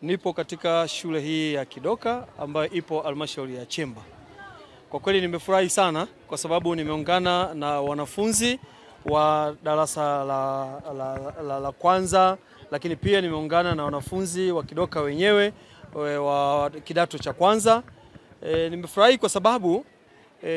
Nipo katika shule hii ya Kidoka ambayo ipo halmashauri ya Chemba. Kwa kweli nimefurahi sana kwa sababu nimeungana na wanafunzi wa darasa la kwanza, lakini pia nimeungana na wanafunzi wa Kidoka wenyewe wa kidato cha kwanza. Nimefurahi kwa sababu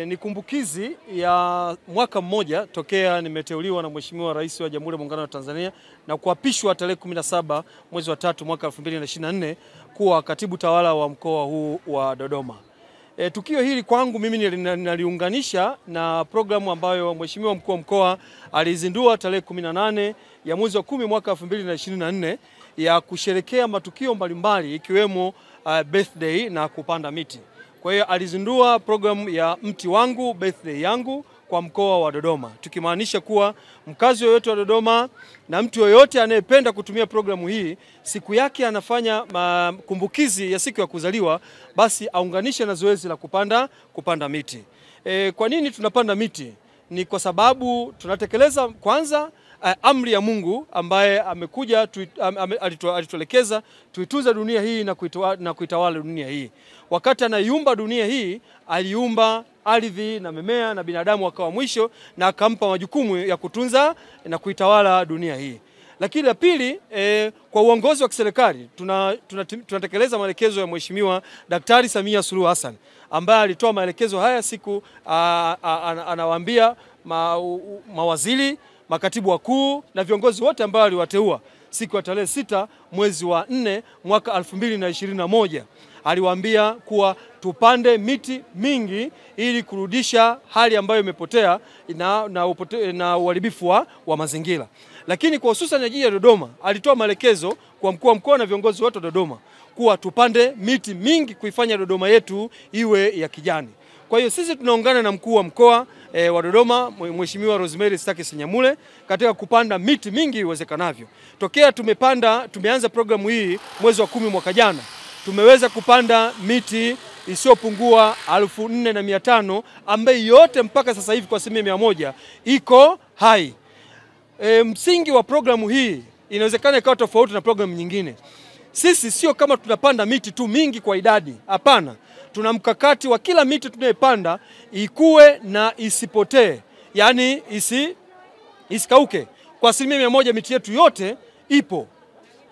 ni kumbukizi ya mwaka mmoja tokea nimeteuliwa na Mheshimiwa Rais wa Jamhuri ya Muungano wa Tanzania na kuapishwa tarehe 17 mwezi wa 3 mwaka 2024 kuwa katibu tawala wa mkoa huu wa Dodoma. Tukio hili kwangu mimi naliunganisha na programu ambayo Mheshimiwa mkuu wa mkoa alizindua tarehe 18 ya mwezi wa 10 mwaka 2024 ya kusherekea matukio mbalimbali ikiwemo birthday na kupanda miti. Kwa hiyo alizindua programu ya mti wangu birthday yangu kwa mkoa wa Dodoma. Tukimaanisha kuwa mkazi yoyote wa Dodoma na mtu yoyote anayependa kutumia programu hii, siku yake anafanya kumbukizi ya siku ya kuzaliwa, basi aunganishe na zoezi la kupanda miti. Kwa nini tunapanda miti? Ni kwa sababu tunatekeleza kwanza amri ya Mungu ambaye amekuja alituelekeza tuitunze dunia hii na kuitawala dunia hii. Wakati anaiumba dunia hii, aliumba ardhi na mimea na binadamu wakawa mwisho, na akampa majukumu ya kutunza na kuitawala dunia hii. Lakini la pili, kwa uongozi wa kiserikali tunatekeleza maelekezo ya Mheshimiwa Daktari Samia Suluhu Hassan ambaye alitoa maelekezo haya siku anawaambia mawaziri, makatibu wakuu na viongozi wote ambao aliwateua siku ya tarehe 6 mwezi wa 4 mwaka 2021. Aliwaambia kuwa tupande miti mingi ili kurudisha hali ambayo imepotea na uharibifu wa mazingira. Lakini kwa hususan jiji la Dodoma alitoa maelekezo kwa mkuu wa mkoa na viongozi wote wa Dodoma kuwa tupande miti mingi kuifanya Dodoma yetu iwe ya kijani. Kwa hiyo sisi tunaungana na mkuu wa mkoa wa Dodoma Mheshimiwa Rosemary Staki Senyamule katika kupanda miti mingi iwezekanavyo. Tokea tumeanza programu hii mwezi wa 10 mwaka jana, tumeweza kupanda miti isiyopungua 4,500 ambayo yote mpaka sasa hivi kwa 100% iko hai. Msingi wa programu hii inawezekana ikawa tofauti na programu nyingine. Sisi sio kama tunapanda miti tu mingi kwa idadi, hapana. Tuna mkakati wa kila miti tunayopanda ikue na isipotee, yani isikauke. Kwa 100% miti yetu yote ipo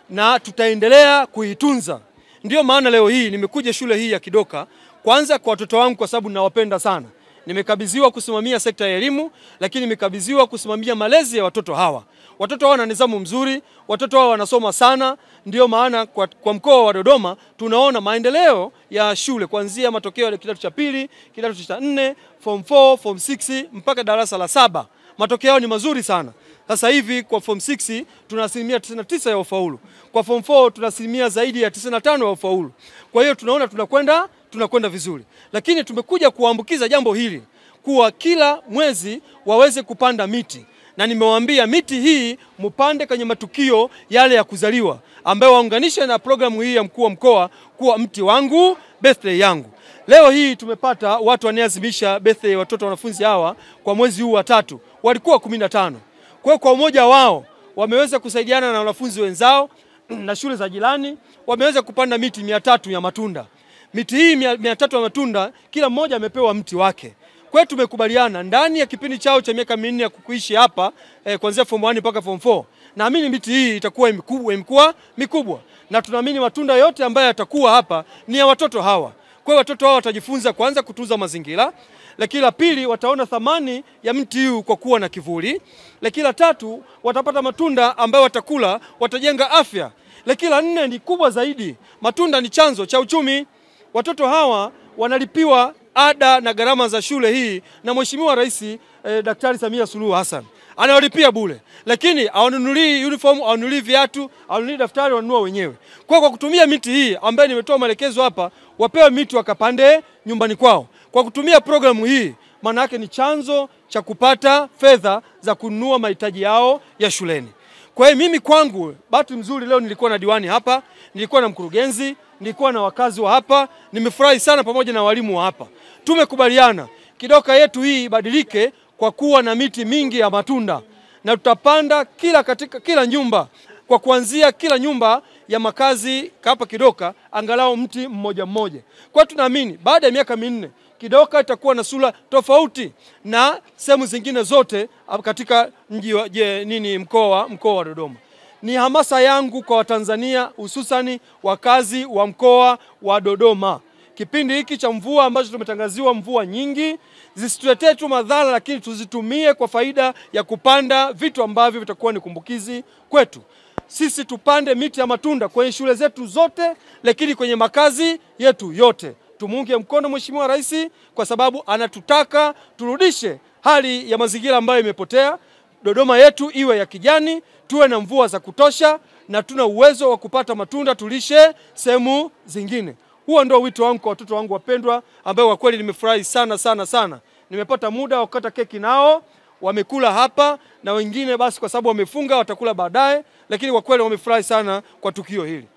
na tutaendelea kuitunza. Ndio maana leo hii nimekuja shule hii ya Kidoka kwanza kwa watoto wangu kwa sababu ninawapenda sana. Nimekabidhiwa kusimamia sekta ya elimu, lakini nimekabidhiwa kusimamia malezi ya watoto hawa. Watoto hawa wana nidhamu mzuri, watoto hawa wanasoma sana. Ndio maana kwa mkoa wa Dodoma tunaona maendeleo ya shule kuanzia matokeo ya kidato cha pili, kidato cha 4, form 4, form 6 mpaka darasa la 7. Matokeo yao ni mazuri sana. Sasa hivi kwa form 6 tuna asilimia 99 ya ufaulu. Kwa form 4 tuna asilimia zaidi ya 95 ya ufaulu. Kwa hiyo tunaona tunakwenda vizuri. Lakini tumekuja kuambukiza jambo hili kuwa kila mwezi waweze kupanda miti. Na nimewaambia miti hii mpande kwenye matukio yale ya kuzaliwa ambayo waunganishe na programu hii ya mkuu wa mkoa kuwa mti wangu birthday yangu. Leo hii tumepata watu wanaoadhimisha birthday watoto wanafunzi hawa kwa mwezi huu wa 3. Walikuwa 15. Kwa umoja wao wameweza kusaidiana na wanafunzi wenzao na shule za jirani, wameweza kupanda miti 300 ya matunda. Miti hii 300 ya matunda kila mmoja amepewa mti wake. Kwa hiyo tumekubaliana ndani ya kipindi chao cha miaka 4 ya kuishi hapa kuanzia form 1 mpaka form 4. Naamini miti hii itakuwa mikubwa na tunaamini matunda yote ambayo yatakuwa hapa ni ya watoto hawa. Kwa hiyo watoto hawa watajifunza kwanza kutunza mazingira, lakini la pili wataona thamani ya mti huu kwa kuwa na kivuli, lakini la tatu watapata matunda ambayo watakula, watajenga afya, lakini la 4 ni kubwa zaidi, matunda ni chanzo cha uchumi. Watoto hawa wanalipiwa ada na gharama za shule hii na Mheshimiwa Rais Daktari Samia Suluhu Hassan. Anawalipia bure. Lakini hawanunulii uniform, hawanunulii viatu, hawanunulii daftari, wanunua wenyewe. Kwa kutumia miti hii ambayo nimetoa maelekezo hapa, wapewe miti wakapande nyumbani kwao. Kwa kutumia programu hii, maana yake ni chanzo cha kupata fedha za kununua mahitaji yao ya shuleni. Kwa hiyo mimi kwangu bahati mzuri leo nilikuwa na diwani hapa, nilikuwa na mkurugenzi, nilikuwa na wakazi wa hapa, nimefurahi sana pamoja na walimu wa hapa. Tumekubaliana Kidoka yetu hii ibadilike kwa kuwa na miti mingi ya matunda na tutapanda katika kila nyumba, kwa kuanzia kila nyumba ya makazi hapa Kidoka angalau mti mmoja mmoja. Kwa tunaamini baada ya miaka 4 Kidoka itakuwa na sura tofauti na sehemu zingine zote katika mji wa mkoa wa Dodoma. Ni hamasa yangu kwa Watanzania, hususani wakazi wa mkoa wa Dodoma. Kipindi hiki cha mvua ambacho tumetangaziwa mvua nyingi, zisituletee tu madhara, lakini tuzitumie kwa faida ya kupanda vitu ambavyo vitakuwa ni kumbukizi kwetu. Sisi tupande miti ya matunda kwenye shule zetu zote, lakini kwenye makazi yetu yote. Tumuunge mkono Mheshimiwa Rais kwa sababu anatutaka turudishe hali ya mazingira ambayo imepotea. Dodoma yetu iwe ya kijani, tuwe na mvua za kutosha, na tuna uwezo wa kupata matunda tulishe sehemu zingine. Huo ndio wito wangu kwa watoto wangu wapendwa, ambao kwa kweli nimefurahi sana. Nimepata muda wa kukata keki nao, wamekula hapa, na wengine basi kwa sababu wamefunga watakula baadaye, lakini kwa kweli wamefurahi sana kwa tukio hili.